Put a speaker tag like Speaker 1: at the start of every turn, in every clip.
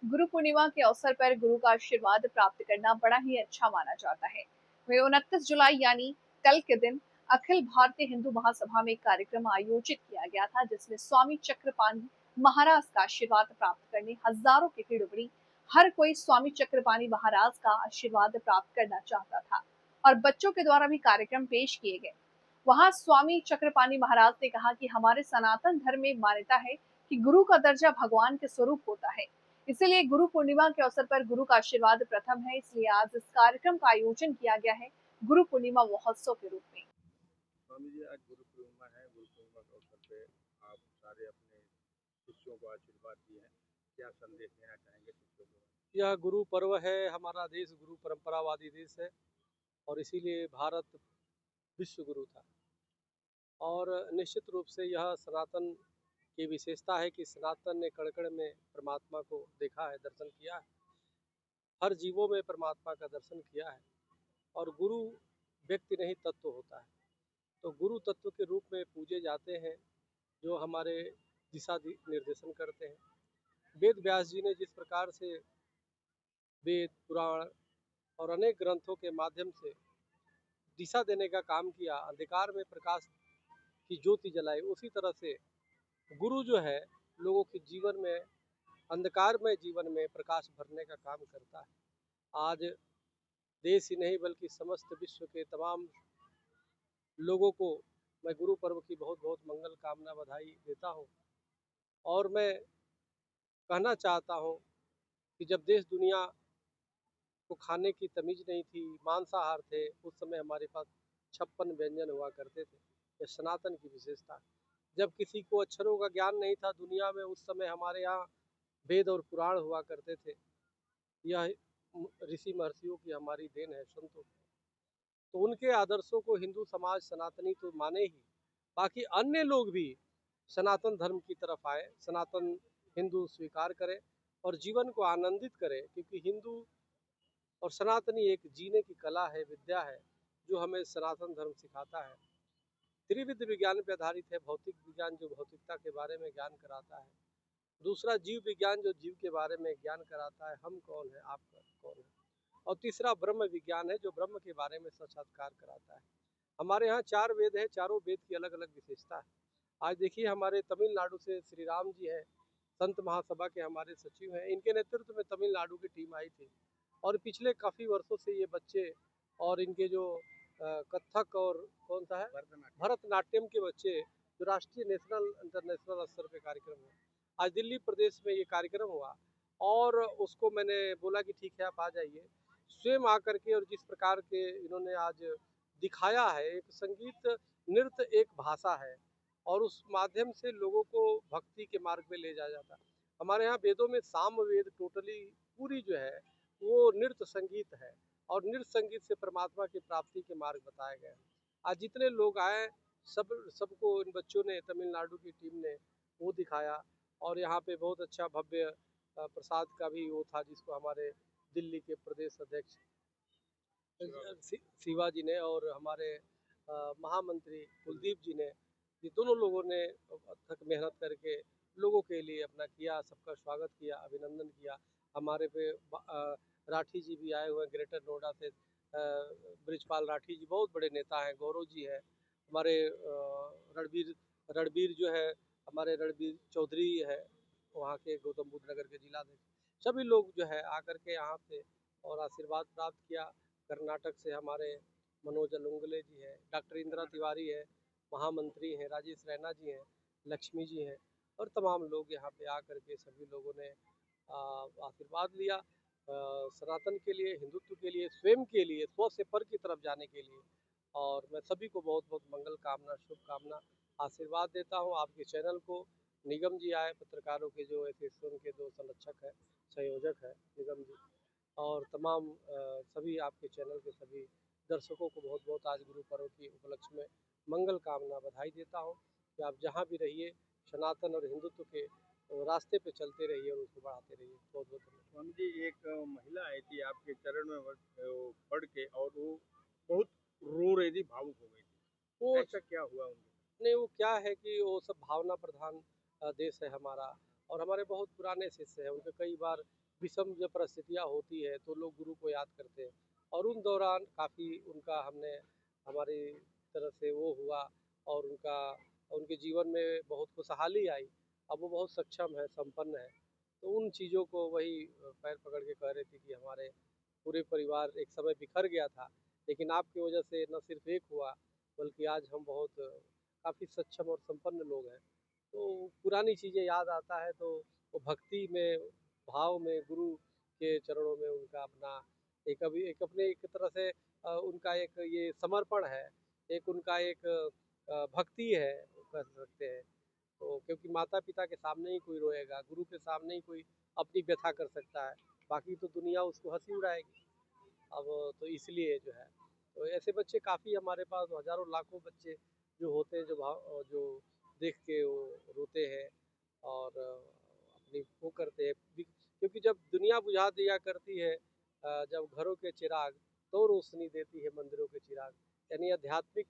Speaker 1: गुरु पूर्णिमा के अवसर पर गुरु का आशीर्वाद प्राप्त करना बड़ा ही अच्छा माना जाता है। वही 29 जुलाई यानी कल के दिन अखिल भारतीय हिंदू महासभा में एक कार्यक्रम आयोजित किया गया था, जिसमें स्वामी चक्रपाणी महाराज का आशीर्वाद प्राप्त करने हजारों की भीड़ उमड़ी। हर कोई स्वामी चक्रपाणी महाराज का आशीर्वाद प्राप्त करना चाहता था और बच्चों के द्वारा भी कार्यक्रम पेश किए गए। वहां स्वामी चक्रपाणी महाराज ने कहा कि हमारे सनातन धर्म में मान्यता है कि गुरु का दर्जा भगवान के स्वरूप होता है। इसीलिए गुरु पूर्णिमा के अवसर पर गुरु का आशीर्वाद प्रथम है, इसलिए आज इस कार्यक्रम का आयोजन किया गया है गुरु पूर्णिमा महोत्सव के रूप में।
Speaker 2: स्वामी जी, आज गुरु पूर्णिमा है। गुरु पूर्णिमा के अवसर पे आप सारे अपने शिष्यों को आशीर्वाद दिए हैं। क्या संदेश देना चाहेंगे शिष्यों को?
Speaker 3: यह गुरु पर्व है। हमारा देश गुरु परंपरावादी देश है और इसीलिए भारत विश्व गुरु था। और निश्चित रूप से यह सनातन की विशेषता है कि सनातन ने कण-कण में परमात्मा को देखा है, दर्शन किया है। हर जीवों में परमात्मा का दर्शन किया है और गुरु व्यक्ति नहीं तत्व होता है। तो गुरु तत्व के रूप में पूजे जाते हैं, जो हमारे दिशा निर्देशन करते हैं। वेद व्यास जी ने जिस प्रकार से वेद, पुराण और अनेक ग्रंथों के माध्यम से दिशा देने का काम किया, अंधकार में प्रकाश की ज्योति जलाई, उसी तरह से गुरु जो है लोगों के जीवन में, अंधकारमय जीवन में प्रकाश भरने का काम करता है। आज देश ही नहीं बल्कि समस्त विश्व के तमाम लोगों को मैं गुरु पर्व की बहुत बहुत मंगल कामना, बधाई देता हूँ। और मैं कहना चाहता हूँ कि जब देश दुनिया को खाने की तमीज नहीं थी, मांसाहार थे, उस समय हमारे पास 56 व्यंजन हुआ करते थे। यह सनातन की विशेषता है। जब किसी को अक्षरों का ज्ञान नहीं था दुनिया में, उस समय हमारे यहाँ वेद और पुराण हुआ करते थे। यह ऋषि महर्षियों की हमारी देन है, संतों की। तो उनके आदर्शों को हिंदू समाज सनातनी तो माने ही, बाकी अन्य लोग भी सनातन धर्म की तरफ आए, सनातन हिंदू स्वीकार करें और जीवन को आनंदित करें, क्योंकि हिंदू और सनातनी एक जीने की कला है, विद्या है, जो हमें सनातन धर्म सिखाता है। त्रिविध विज्ञान पर आधारित है। भौतिक विज्ञान जो भौतिकता के बारे में ज्ञान कराता है, दूसरा जीव विज्ञान जो जीव के बारे में ज्ञान कराता है, हम कौन है, आप कौन है, और तीसरा ब्रह्म विज्ञान है जो ब्रह्म के बारे में साक्षात्कार कराता है। हमारे यहाँ 4 वेद है, चारों वेद की अलग अलग विशेषता है। आज देखिए, हमारे तमिलनाडु से श्री राम जी हैं, संत महासभा के हमारे सचिव हैं। इनके नेतृत्व में तमिलनाडु की टीम आई थी और पिछले काफ़ी वर्षों से ये बच्चे और इनके जो कथक और कौन सा है, भरतनाट्यम के बच्चे, जो राष्ट्रीय नेशनल इंटरनेशनल स्तर पे कार्यक्रम है, आज दिल्ली प्रदेश में ये कार्यक्रम हुआ। और उसको मैंने बोला कि ठीक है, आप आ जाइए, स्वयं आकर के। और जिस प्रकार के इन्होंने आज दिखाया है, एक संगीत, नृत्य एक भाषा है और उस माध्यम से लोगों को भक्ति के मार्ग में ले जाया जाता है। हमारे यहाँ वेदों में साम वेद टोटली पूरी जो है वो नृत्य संगीत है और नृत्य संगीत से परमात्मा की प्राप्ति के मार्ग बताए गए हैं। आज जितने लोग आए, सबको इन बच्चों ने, तमिलनाडु की टीम ने वो दिखाया। और यहाँ पे बहुत अच्छा भव्य प्रसाद का भी वो था, जिसको हमारे दिल्ली के प्रदेश अध्यक्ष शिवा जी ने और हमारे महामंत्री कुलदीप जी ने, ये दोनों लोगों ने अथक मेहनत करके लोगों के लिए अपना किया, सबका स्वागत किया, अभिनंदन किया। हमारे पे राठी जी भी आए हुए हैं ग्रेटर नोएडा से। ब्रिजपाल राठी जी बहुत बड़े नेता हैं, गौरव जी है हमारे, रणबीर रणबीर जो है हमारे, रणबीर चौधरी है वहाँ के गौतम बुद्ध नगर के जिलाध्यक्ष। सभी लोग जो है आकर के यहाँ पे और आशीर्वाद प्राप्त किया। कर्नाटक से हमारे मनोज अलुंगले जी हैं, डॉक्टर इंदिरा तिवारी है, महामंत्री हैं, राजेश रैना जी हैं, लक्ष्मी जी हैं, और तमाम लोग यहाँ पे आकर के सभी लोगों ने आशीर्वाद लिया सनातन के लिए, हिंदुत्व के लिए, स्वयं के लिए, स्व से पर की तरफ जाने के लिए। और मैं सभी को बहुत बहुत मंगल कामना, शुभकामना, आशीर्वाद देता हूँ। आपके चैनल को, निगम जी आए, पत्रकारों के जो एसोसिएशन के 2 संरक्षक है, संयोजक है निगम जी, और तमाम सभी आपके चैनल के सभी दर्शकों को बहुत बहुत आज गुरु पर्व की उपलक्ष्य में मंगल कामना, बधाई देता हूँ कि आप जहाँ भी रहिए सनातन और हिंदुत्व के रास्ते पे चलते रहिए और उसको बढ़ाते रहिए। बहुत बहुत धन्यवाद।
Speaker 2: स्वामी जी, एक महिला आई थी आपके चरण में पढ़ के और वो बहुत रो रही थी, भावुक हो गई थी।
Speaker 3: वो
Speaker 2: ऐसा क्या हुआ उनके साथ?
Speaker 3: नहीं, वो क्या है कि वो सब भावना प्रधान देश है हमारा, और हमारे बहुत पुराने शिष्य हैं, उनके कई बार विषम जब परिस्थितियाँ होती है तो लोग गुरु को याद करते हैं, और उन दौरान काफ़ी उनका हमने हमारी तरफ से वो हुआ, और उनके जीवन में बहुत खुशहाली आई। अब वो बहुत सक्षम है, संपन्न है। तो उन चीज़ों को वही पैर पकड़ के कह रही थी कि हमारे पूरे परिवार एक समय बिखर गया था, लेकिन आपकी वजह से न सिर्फ एक हुआ, बल्कि आज हम बहुत काफ़ी सक्षम और संपन्न लोग हैं। तो पुरानी चीज़ें याद आता है तो वो भक्ति में, भाव में, गुरु के चरणों में उनका अपना एक अपने एक तरह से उनका एक ये समर्पण है, एक उनका एक भक्ति है, वो कह सकते हैं। तो क्योंकि माता-पिता के सामने ही कोई रोएगा, गुरु के सामने ही कोई अपनी व्यथा कर सकता है, बाकी तो दुनिया उसको हँसी उड़ाएगी। अब तो इसलिए जो है, तो ऐसे बच्चे काफ़ी हमारे पास हज़ारों लाखों बच्चे जो होते हैं, जो देख के वो रोते हैं और अपनी वो करते हैं। क्योंकि जब दुनिया बुझा दिया करती है, जब घरों के चिराग तो रोशनी देती है मंदिरों के चिराग, यानी आध्यात्मिक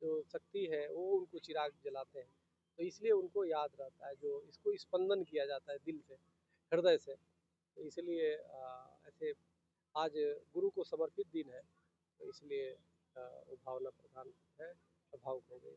Speaker 3: जो शक्ति है वो उनको चिराग जलाते हैं। तो इसलिए उनको याद रहता है, जो इसको स्पंदन किया जाता है दिल से, हृदय से। तो इसलिए ऐसे आज गुरु को समर्पित दिन है, तो इसलिए वो भावना प्रधान है, भावुक हो गई।